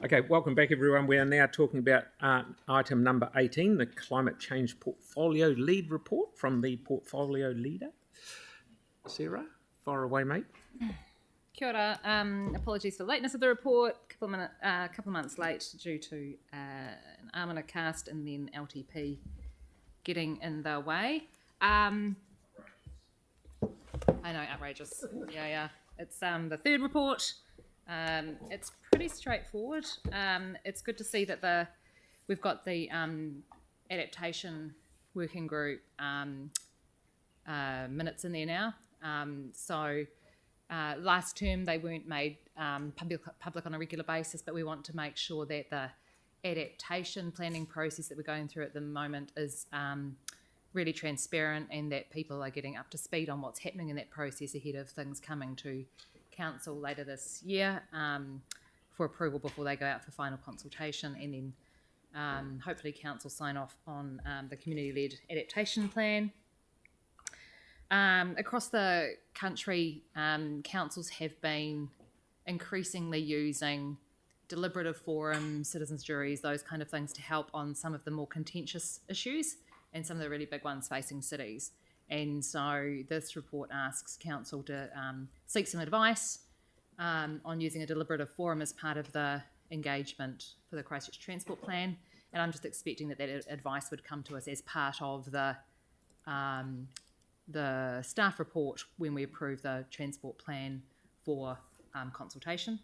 Okay, welcome back everyone. We are now talking about item number 18, the Climate Change Portfolio Lead Report from the Portfolio Leader. Sarah, fire away, mate. Kia ora. Apologies for the lateness of the report. A couple of months late due to an arm and a cast and then LTP getting in the way. I know, outrageous. Yeah. It's the third report. It's pretty straightforward. It's good to see that we've got the adaptation working group minutes in there now. Last term they weren't made public on a regular basis, but we want to make sure that the adaptation planning process that we're going through at the moment is really transparent and that people are getting up to speed on what's happening in that process ahead of things coming to Council later this year for approval before they go out for final consultation, and then hopefully Council sign off on the community-led adaptation plan. Across the country, councils have been increasingly using deliberative forums, citizens' juries, those kind of things to help on some of the more contentious issues and some of the really big ones facing cities. And so this report asks Council to seek some advice on using a deliberative forum as part of the engagement for the Christchurch Transport Plan. And I'm just expecting that advice would come to us as part of the staff report when we approve the transport plan for consultation.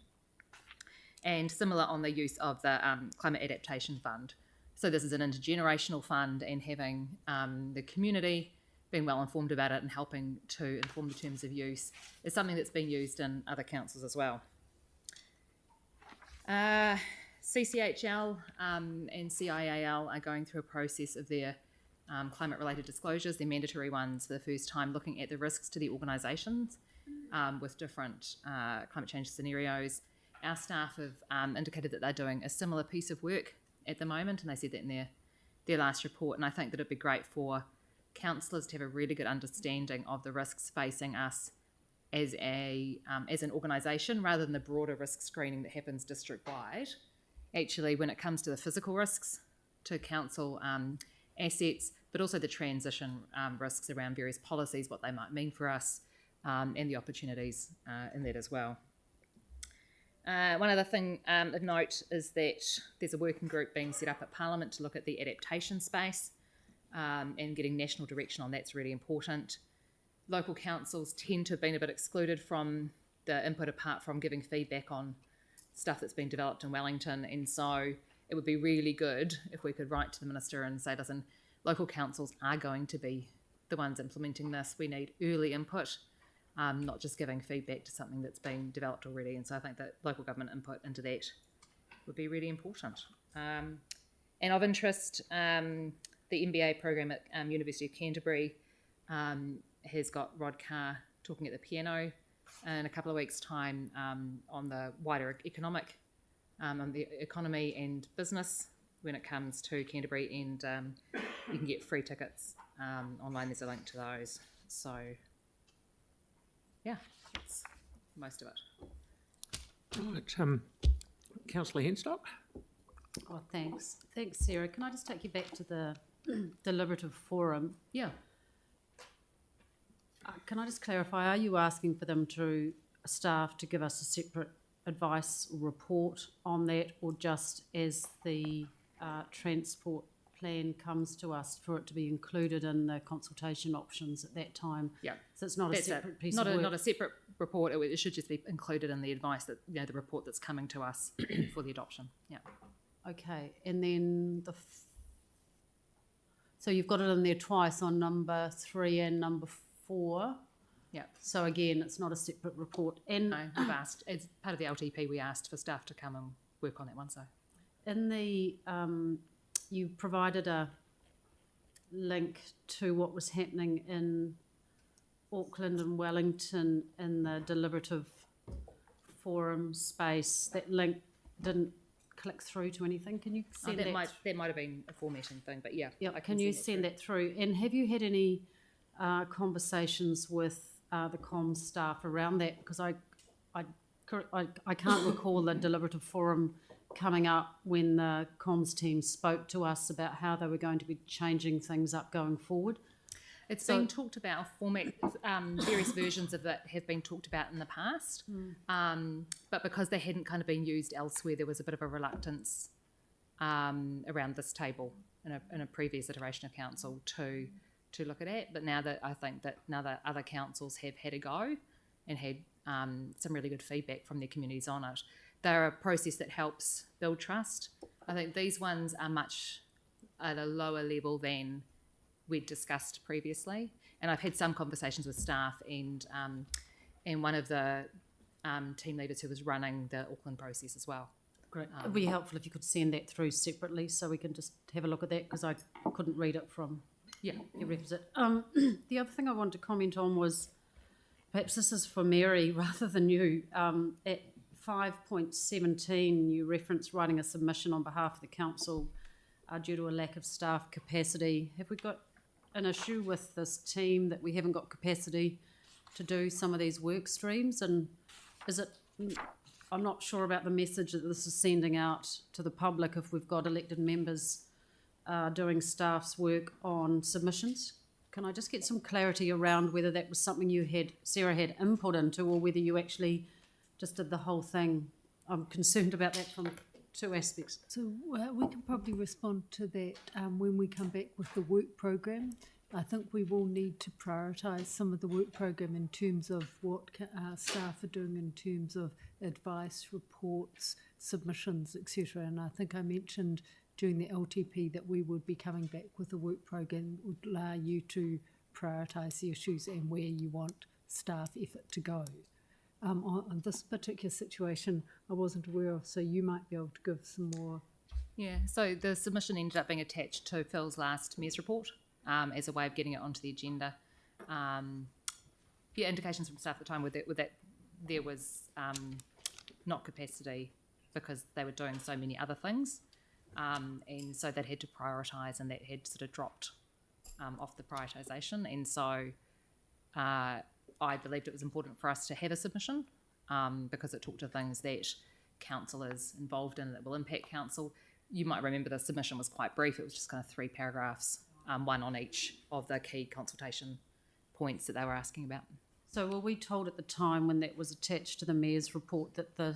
And similar on the use of the Climate Adaptation Fund. So this is an intergenerational fund, and having the community being well informed about it and helping to inform the terms of use is something that's been used in other councils as well. CCHL and CIAL are going through a process of their climate-related disclosures, their mandatory ones, for the first time, looking at the risks to the organisations with different climate change scenarios. Our staff have indicated that they're doing a similar piece of work at the moment, and they said that in their last report, and I think that it'd be great for councillors to have a really good understanding of the risks facing us as an organisation, rather than the broader risk screening that happens district-wide. Actually, when it comes to the physical risks to council assets, but also the transition risks around various policies, what they might mean for us, and the opportunities in that as well. One other thing of note is that there's a working group being set up at Parliament to look at the adaptation space, and getting national direction on that's really important. Local councils tend to have been a bit excluded from the input, apart from giving feedback on stuff that's been developed in Wellington, and so it would be really good if we could write to the Minister and say, listen, local councils are going to be the ones implementing this. We need early input, not just giving feedback to something that's been developed already. And so I think that local government input into that would be really important. And of interest, the MBA program at University of Canterbury has got Rod Carr talking at the piano in a couple of weeks' time on the wider on the economy and business when it comes to Canterbury, and you can get free tickets online. There's a link to those. So yeah, that's most of it. Right, Councillor Henstock. Oh, thanks, Sarah. Can I just take you back to the deliberative forum? Yeah. Can I just clarify, are you asking for them staff to give us a separate advice report on that, or just as the transport plan comes to us for it to be included in the consultation options at that time? Yeah. So it's not a separate piece of work? Not a separate report. It should just be included in the advice that, the report that's coming to us for the adoption. Yeah. Okay, and then so you've got it in there twice on number 3 and number 4. Yeah. So again, it's not a separate report. And no, we've asked, as part of the LTP, we asked for staff to come and work on that one. So in the you provided a link to what was happening in Auckland and Wellington in the deliberative forum space. That link didn't click through to anything. Can you send that? That might have been a formatting thing, but yeah. Yeah. Can you send that through? And have you had any conversations with the comms staff around that? Because I can't recall the deliberative forum coming up when the comms team spoke to us about how they were going to be changing things up going forward? It's been talked about, format, various versions of it have been talked about in the past, but because they hadn't kind of been used elsewhere, there was a bit of a reluctance around this table in a previous iteration of council to look at it. But now that I think that now that other councils have had a go and had some really good feedback from their communities on it, they're a process that helps build trust. I think these ones are much at a lower level than we'd discussed previously, and I've had some conversations with staff and one of the team leaders who was running the Auckland process as well. Great. It would be helpful if you could send that through separately so we can just have a look at that, because I couldn't read it from your requisite. The other thing I wanted to comment on was, perhaps this is for Mary rather than you, at 5.17 you reference writing a submission on behalf of the council due to a lack of staff capacity. Have we got an issue with this team that we haven't got capacity to do some of these work streams? And is it, I'm not sure about the message that this is sending out to the public if we've got elected members doing staff's work on submissions. Can I just get some clarity around whether that was something Sarah had input into, or whether you actually just did the whole thing? I'm concerned about that from two aspects. So we can probably respond to that when we come back with the work program. I think we will need to prioritise some of the work program in terms of what staff are doing in terms of advice, reports, submissions, etc. And I think I mentioned during the LTP that we would be coming back with a work program that would allow you to prioritise the issues and where you want staff effort to go. On this particular situation, I wasn't aware of, so you might be able to give some more. Yeah, so the submission ended up being attached to Phil's last MES report as a way of getting it onto the agenda. Indications from staff at the time were that there was not capacity because they were doing so many other things, and so they'd had to prioritise, and that had sort of dropped off the prioritisation. And so I believed it was important for us to have a submission because it talked to things that council is involved in that will impact council. You might remember the submission was quite brief. It was just kind of 3 paragraphs, one on each of the key consultation points that they were asking about. So were we told at the time when that was attached to the Mayor's report that the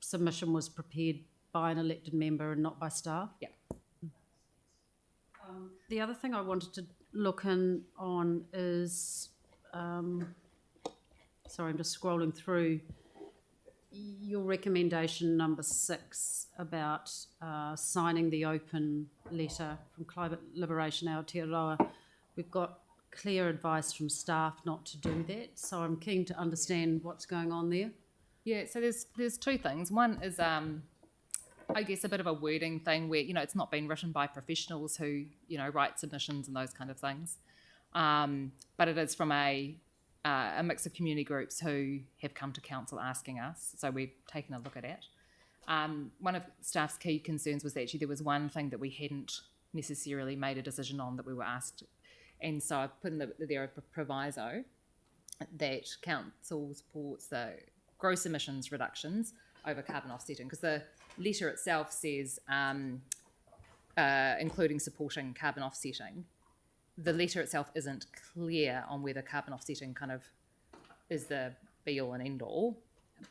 submission was prepared by an elected member and not by staff? Yeah. The other thing I wanted to look in on is, sorry, I'm just scrolling through your recommendation number 6 about signing the open letter from Climate Liberation Aotearoa. We've got clear advice from staff not to do that, so I'm keen to understand what's going on there. Yeah, so there's 2 things. One is I guess a bit of a wording thing where, it's not been written by professionals who, write submissions and those kind of things. But it is from a mix of community groups who have come to council asking us, so we've taken a look at it. One of staff's key concerns was actually there was one thing that we hadn't necessarily made a decision on that we were asked, and so I put in there a proviso that council supports the gross emissions reductions over carbon offsetting, because the letter itself says including supporting carbon offsetting. The letter itself isn't clear on whether carbon offsetting kind of is the be-all and end-all,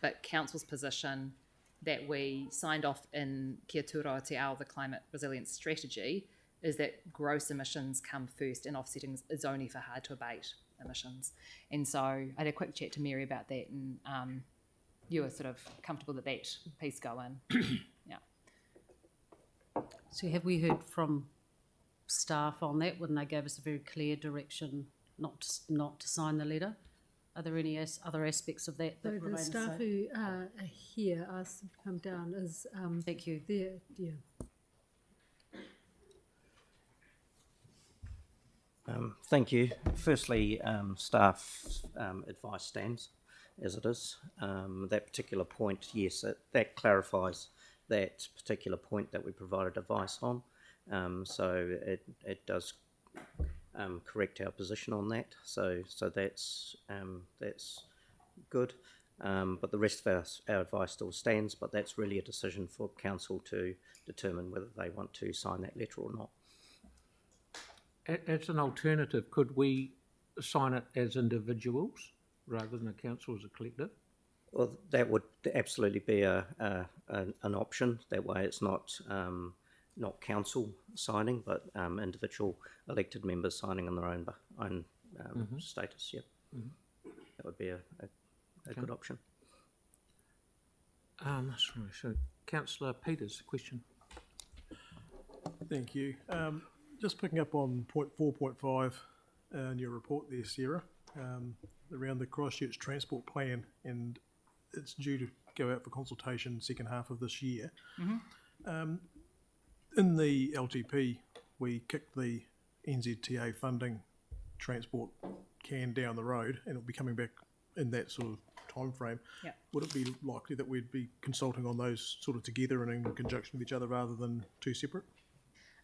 but council's position that we signed off in Kia Tūroa Te Ao, the climate resilience strategy, is that gross emissions come first and offsetting is only for hard-to-abate emissions. And so I had a quick chat to Mary about that, and you were sort of comfortable that piece go in. Yeah. So have we heard from staff on that when they gave us a very clear direction not to sign the letter? Are there any other aspects of that So remain the the staff same? who are here asked them to come down as Thank you. there. Yeah. Thank you. Firstly, staff advice stands as it is. That particular point, yes, that clarifies that particular point that we provided advice on. So it does correct our position on that. So that's good. But the rest of our advice still stands, but that's really a decision for council to determine whether they want to sign that letter or not. As an alternative, could we sign it as individuals rather than a council as a collective? Well, that would absolutely be an option. That way it's not council signing, but individual elected members signing on their own status. Yep. That would be a good option. Sorry, so Councillor Peters, question. Thank you. Just picking up on point 4.5 in your report there, Sarah, around the Christchurch transport plan, and it's due to go out for consultation second half of this year. In the LTP, we kicked the NZTA funding transport can down the road, and it'll be coming back in that sort of time frame. Yep. Would it be likely that we'd be consulting on those sort of together and in conjunction with each other rather than two separate?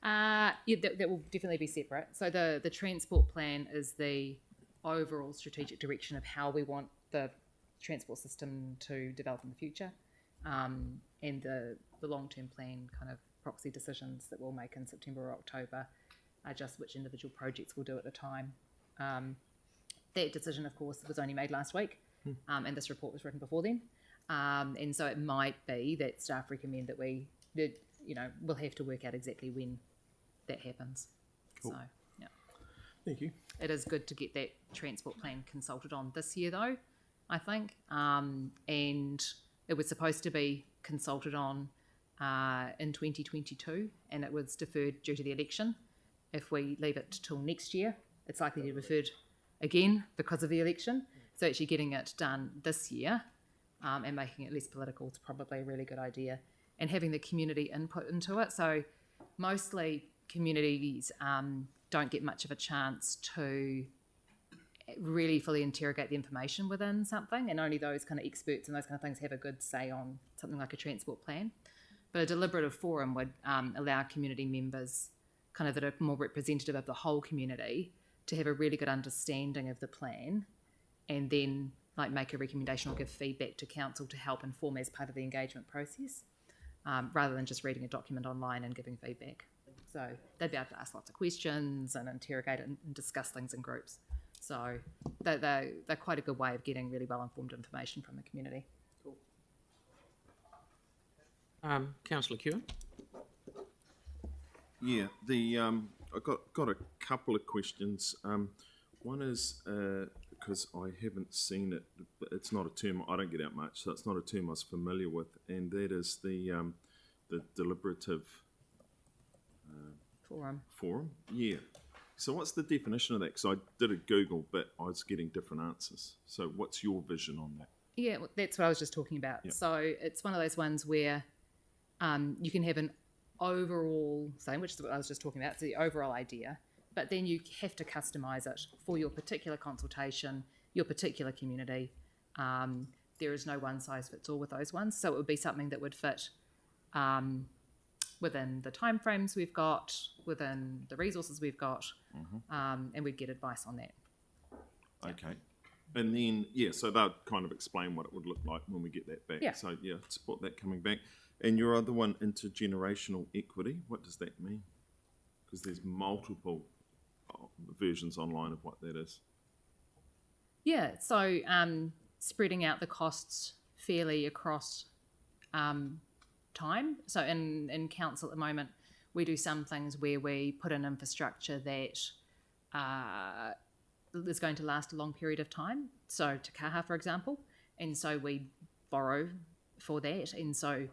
Yeah, that will definitely be separate. So the transport plan is the overall strategic direction of how we want the transport system to develop in the future, and the long-term plan kind of proxy decisions that we'll make in September or October are just which individual projects we'll do at a time. That decision, of course, was only made last week, and this report was written before then. And so it might be that staff recommend that we'll have to work out exactly when that happens. Cool. So, yeah. Thank you. It is good to get that transport plan consulted on this year, though, I think. And it was supposed to be consulted on in 2022, and it was deferred due to the election. If we leave it till next year, it's likely to be deferred again because of the election. So actually getting it done this year and making it less political is probably a really good idea. And having the community input into it. So mostly communities don't get much of a chance to really fully interrogate the information within something, and only those kind of experts and those kind of things have a good say on something like a transport plan. But a deliberative forum would allow community members kind of that are more representative of the whole community to have a really good understanding of the plan, and then like make a recommendation or give feedback to council to help inform as part of the engagement process, rather than just reading a document online and giving feedback. So they'd be able to ask lots of questions and interrogate it and discuss things in groups. So they're quite a good way of getting really well-informed information from the community. Councillor Kewen. Yeah, I got a couple of questions. One is because I haven't seen it, but it's not a term I don't get out much, so it's not a term I was familiar with, and that is the deliberative forum. Yeah. So what's the definition of that? Because I did a Google, but I was getting different answers. So what's your vision on that? Yeah, well, that's what I was just talking about. Yep. So it's one of those ones where you can have an overall thing, which is what I was just talking about, it's the overall idea, but then you have to customise it for your particular consultation, your particular community. There is no one size fits all with those ones, so it would be something that would fit within the timeframes we've got, within the resources we've got, and we'd get advice on that. Okay. And then, yeah, so they'll kind of explain what it would look like when we get that back. Yeah. So, yeah, support that coming back. And your other one, intergenerational equity, what does that mean? Because there's multiple versions online of what that is. Yeah, so spreading out the costs fairly across time. So in council at the moment, we do some things where we put in infrastructure that is going to last a long period of time. So Te Kaha, for example, and so we borrow for that. And so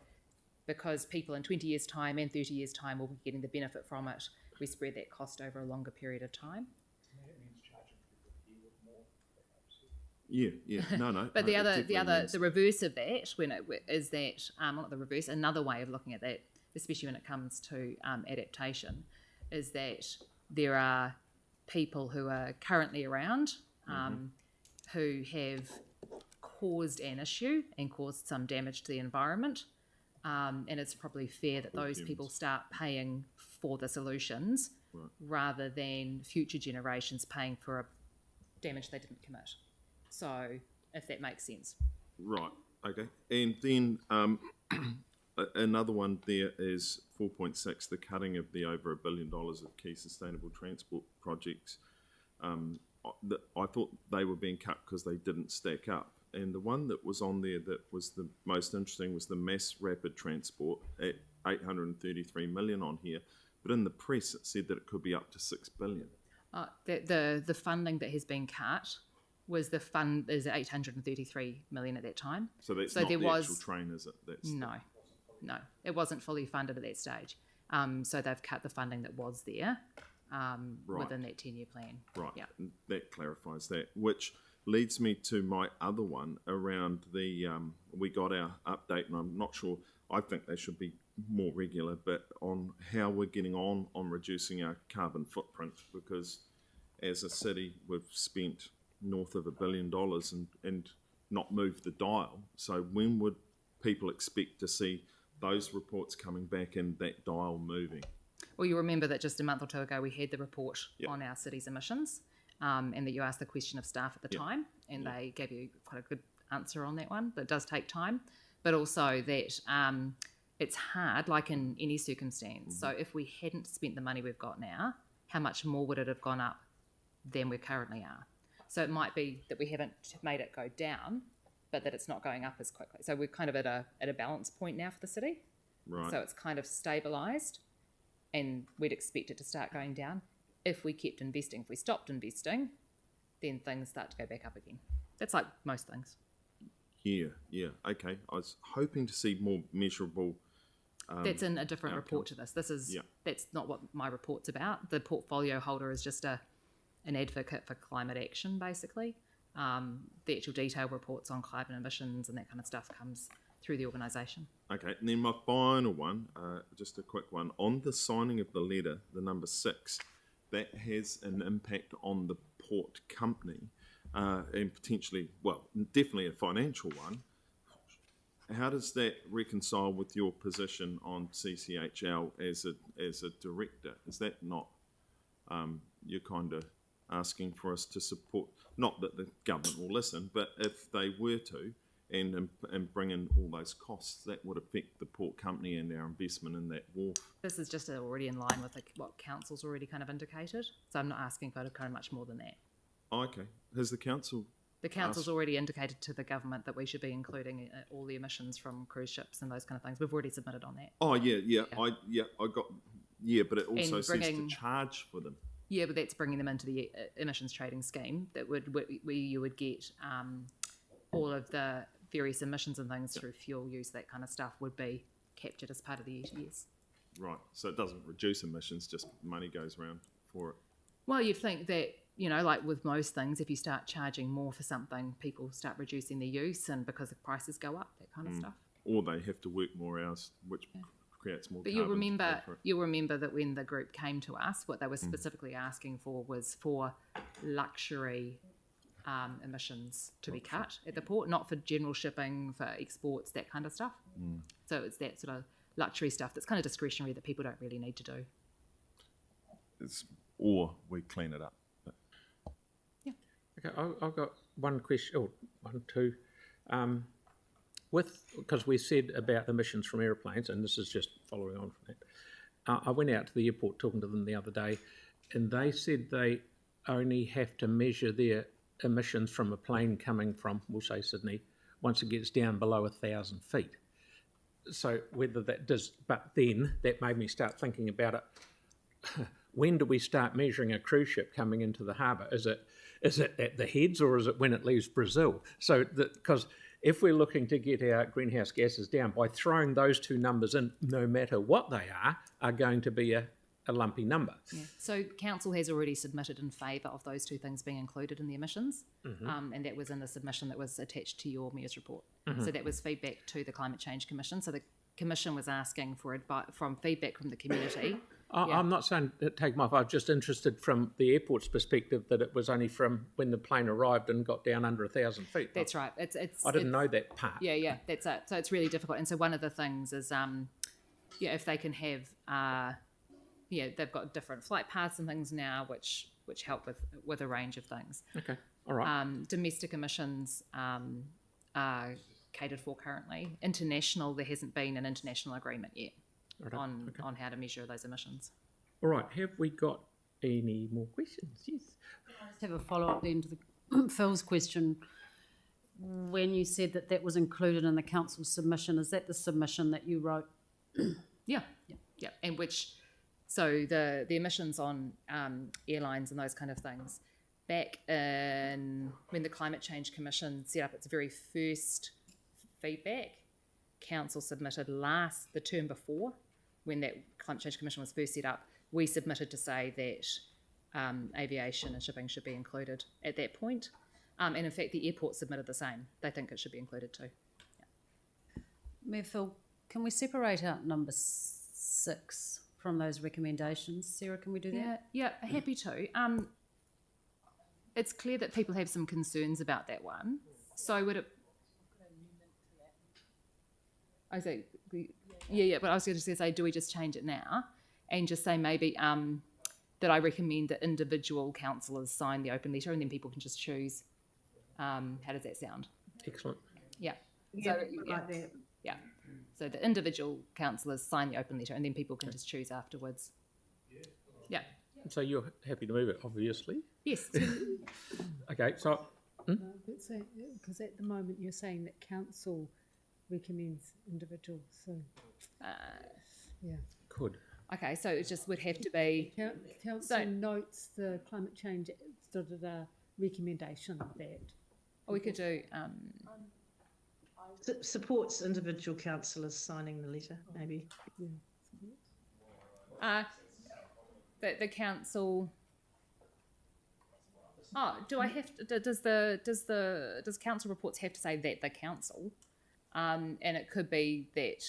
because people in 20 years' time and 30 years' time will be getting the benefit from it, we spread that cost over a longer period of time. Yeah, no. But no, the reverse of that, is that not the reverse. Another way of looking at that, especially when it comes to adaptation, is that there are people who are currently around who have caused an issue and caused some damage to the environment, and it's probably fair that those people start paying for the solutions rather than future generations paying for a damage they didn't commit. So, if that makes sense. Right, okay. And then another one there is 4.6, the cutting of the over $1 billion of key sustainable transport projects. I thought they were being cut because they didn't stack up. And the one that was on there that was the most interesting was the mass rapid transport at 833 million on here. But in the press, it said that it could be up to 6 billion. The funding that has been cut was the fund is 833 million at that time. So that's So not there the was- actual train, is it? That's No, it wasn't fully funded at that stage. So they've cut the funding that was there within that 10-year plan. Right, Yeah. and that clarifies that, which leads me to my other one around the, we got our update, and I'm not sure, I think they should be more regular, but on how we're getting on reducing our carbon footprint, because as a city, we've spent north of $1 billion and not moved the dial. So when would people expect to see those reports coming back and that dial moving? Well, you remember that just a month or two ago we had the report Yep. on our city's emissions, and that you asked the question of staff at the Yep. time, and they gave you quite a good answer on that one. That does take time, but also that it's hard, like in any circumstance. So if we hadn't spent the money we've got now, how much more would it have gone up than we currently are? So it might be that we haven't made it go down, but that it's not going up as quickly. So we're kind of at a balance point now for the city. Right. So it's kind of stabilised, and we'd expect it to start going down. If we kept investing, if we stopped investing, then things start to go back up again. That's like most things. Yeah, okay. I was hoping to see more measurable. That's in a different report to outcomes. this. This is Yeah. That's not what my report's about. The portfolio holder is just an advocate for climate action, basically. The actual detailed reports on climate emissions and that kind of stuff comes through the organisation. Okay, and then my final one, just a quick one. On the signing of the letter, the number 6, that has an impact on the port company and potentially, well, definitely a financial one. How does that reconcile with your position on CCHL as a director? Is that not, you're kind of asking for us to support, not that the government will listen, but if they were to, and bring in all those costs, that would affect the port company and our investment in that wharf. This is just already in line with what council's already kind of indicated. So I'm not asking for kind of much more than that. Oh, okay. Has the council? The council's already indicated to the government that we should be including all the emissions from cruise ships and those kind of things. We've already submitted on that. Oh yeah. I got. Yeah, but it also And says bringing- to charge for them. Yeah, but that's bringing them into the emissions trading scheme that where you would get all of the various emissions and things through fuel use, that kind of stuff would be captured as part of the ETS. Right. So it doesn't reduce emissions; just money goes around for it. Well, you'd think that, like with most things, if you start charging more for something, people start reducing their use, and because the prices go up, that kind of stuff. Or they have to work more hours, which creates more. But carbon to pay for it. you'll remember that when the group came to us, what they were specifically asking for was for luxury emissions to be cut at the port, not for general shipping, for exports, that kind of stuff. So it's that sort of luxury stuff that's kind of discretionary that people don't really need to do. Or we clean it up. But Okay, I've got one question, or one, two. Because we said about emissions from aeroplanes, and this is just following on from that. I went out to the airport talking to them the other day, and they said they only have to measure their emissions from a plane coming from, we'll say Sydney, once it gets down below 1,000 feet. So whether that does, but then that made me start thinking about it. When do we start measuring a cruise ship coming into the harbour? Is it at the heads, or is it when it leaves Brazil? So because if we're looking to get our greenhouse gases down, by throwing those two numbers in, no matter what they are going to be a lumpy number. Yeah. So council has already submitted in favour of those two things being included in the emissions, and that was in the submission that was attached to your mayor's report. So that was feedback to the Climate Change Commission. So the Commission was asking for feedback from the community. I'm not saying to take my. I'm just interested from the airport's perspective that it was only from when the plane arrived and got down under 1,000 feet. That's right. I didn't know that part. Yeah, that's it. So it's really difficult. And so one of the things is, if they can have, they've got different flight paths and things now, which help with a range of things. Okay, all right. Domestic emissions are catered for currently. International, there hasn't been an international agreement yet Right, on okay. on how to measure those emissions. All right, have we got any more questions? Yes. Just have a follow-up then to the Phil's question. When you said that that was included in the council submission, is that the submission that you wrote? Yeah. And which, so the emissions on airlines and those kind of things, back in when the Climate Change Commission set up its very first feedback, council submitted the term before, when that Climate Change Commission was first set up, we submitted to say that aviation and shipping should be included at that point. And in fact, the airport submitted the same. They think it should be included too. Mayor Phil, can we separate out number 6 from those recommendations? Sarah, can we do that? Yeah, happy to. It's clear that people have some concerns about that one. So would it? I say, but I was going to say, do we just change it now and just say maybe that I recommend that individual councillors sign the open letter and then people can just choose. How does that sound? Excellent. Yeah. Yeah, So, like that. Yeah. So the individual councillors sign the open letter and then people can just choose afterwards. Yeah. So you're happy to move it, obviously. Yes. Okay, so No, because at the moment you're saying that council recommends individual, so, yeah. could. Okay, so it just would have to be. Council So- notes the climate change recommendation that. Or we could do. Supports individual councillors signing the letter, maybe. That the council. Oh, do I have to? Does council reports have to say that the council? And it could be that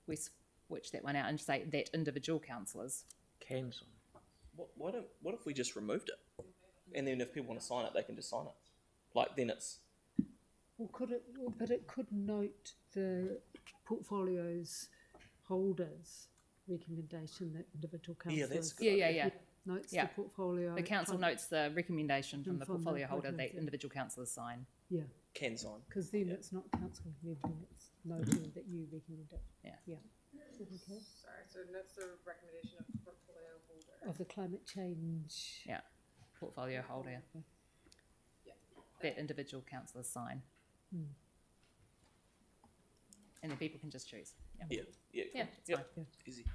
we switch that one out and say that individual councillors. Can sign. What if we just removed it, and then if people want to sign it, they can just sign it. Like then it's Well, but it could note the portfolio's holders' recommendation that individual Yeah, councillors. that's good. Yeah. Notes Yeah. the portfolio. The council notes the recommendation from the From the portfolio holder that portfolio. individual councillors sign. Yeah, can sign. because then it's not council recommending, it's noting that you recommend it. Yeah. Yeah. Okay. Sorry, so that's the recommendation of portfolio holder. Of the climate change. Yeah, portfolio holder. That individual councillors sign. And then people can just choose. Yeah, Yeah, cool. it's Yep. fine. Easy.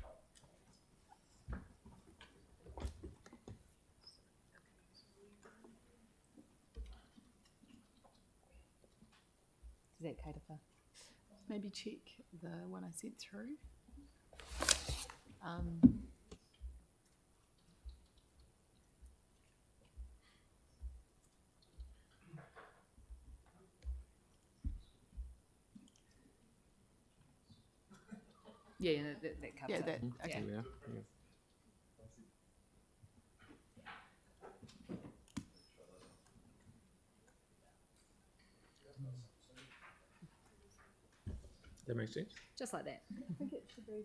Is that cater for? Maybe check the one I sent through. Yeah, that covers Yeah, it. that, okay. Yeah. That makes sense. Just like that. I think it should be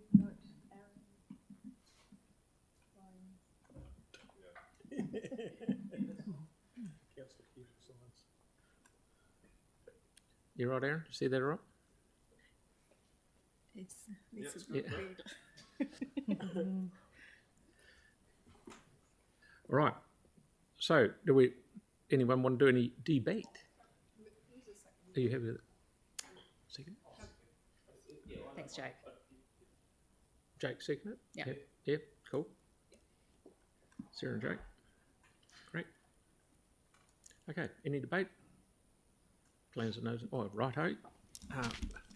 You right, Aaron? You see that right? It's, this is Yeah. read. All right. So, anyone want to do any debate? Are you happy with it? Second? Thanks, Jake. Jake, second it? Yeah. Yeah, cool. Sarah and Jake. Great. Okay, any debate? Plans and notes. Oh, righto.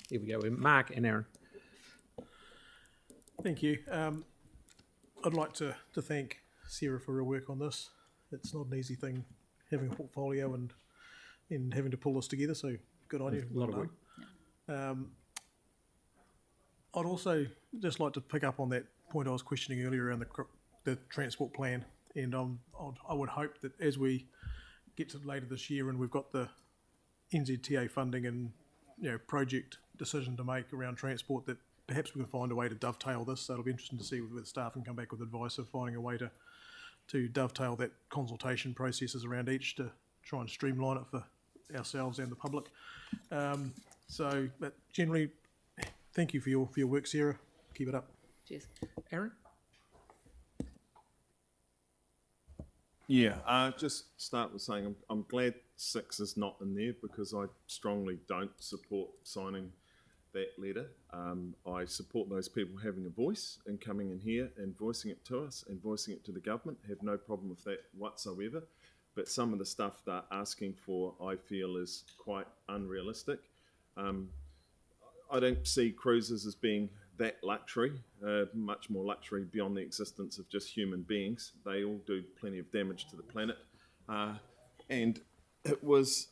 Here we go. Mark and Aaron. Thank you. I'd like to thank Sarah for her work on this. It's not an easy thing having a portfolio and having to pull this together, so good on you. A lot of Well done. I'd also just like to pick up on that point I was questioning earlier around the transport plan, and I would hope that as we get to later this year and we've got the NZTA funding and project decision to make around transport, that perhaps we can find a way to dovetail this. So it'll be interesting to see whether staff can come back with advice of finding a way to dovetail that consultation processes around each to try and streamline it ourselves and the public. But generally, thank you for your work, Sarah. Keep it up. Cheers. Aaron? Yeah, just start with saying I'm glad 6 is not in there because I strongly don't support signing that letter. I support those people having a voice and coming in here and voicing it to us and voicing it to the government. Have no problem with that whatsoever. But some of the stuff they're asking for, I feel, is quite unrealistic. I don't see cruises as being that luxury, much more luxury beyond the existence of just human beings. They all do plenty of damage to the planet. And it was,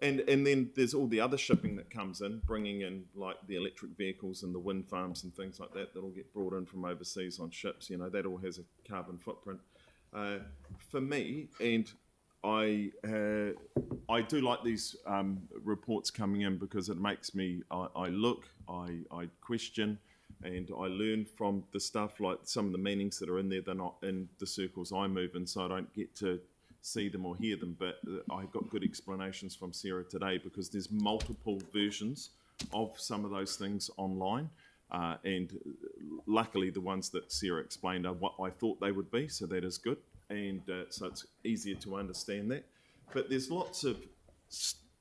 and then there's all the other shipping that comes in, bringing in like the electric vehicles and the wind farms and things like that all get brought in from overseas on ships. You know, that all has a carbon footprint. For me, and I do like these reports coming in because it makes me, I look, I question, and I learn from the stuff, like some of the meanings that are in there, they're not in the circles I move in, so I don't get to see them or hear them, but I got good explanations from Sarah today because there's multiple versions of some of those things online, and luckily the ones that Sarah explained are what I thought they would be, so that is good. And so it's easier to understand that. But there's lots of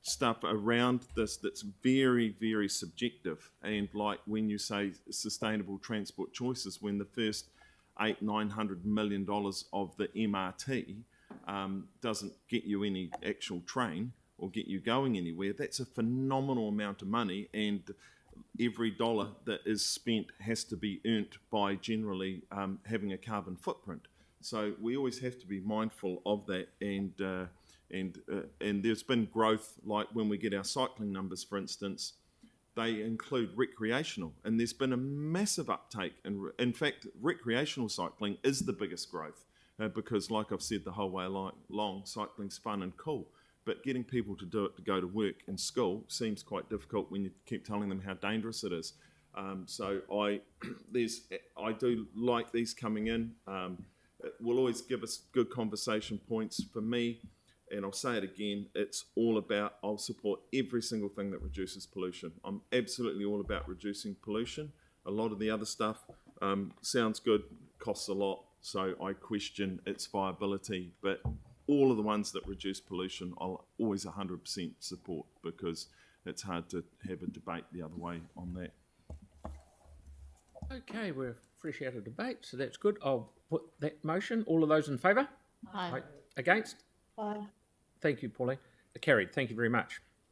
stuff around this that's very, very subjective. And like when you say sustainable transport choices, when the first $800-900 million of the MRT doesn't get you any actual train or get you going anywhere, that's a phenomenal amount of money. And every dollar that is spent has to be earned by generally having a carbon footprint. So we always have to be mindful of that, and there's been growth, like when we get our cycling numbers, for instance, they include recreational, and there's been a massive uptake. And in fact, recreational cycling is the biggest growth because, like I've said the whole way along, cycling's fun and cool. But getting people to do it to go to work and school seems quite difficult when you keep telling them how dangerous it is. So I do like these coming in. It will always give us good conversation points. For me, and I'll say it again, it's all about, I'll support every single thing that reduces pollution. I'm absolutely all about reducing pollution. A lot of the other stuff sounds good, costs a lot, so I question its viability. But all of the ones that reduce pollution, I'll always 100% support because it's hard to have a debate the other way on that. Okay, we're fresh out of debate, so that's good. I'll put that motion. All of those in favour? Aye. Against? Aye. Thank you, Pauline. Carried. Thank you very much.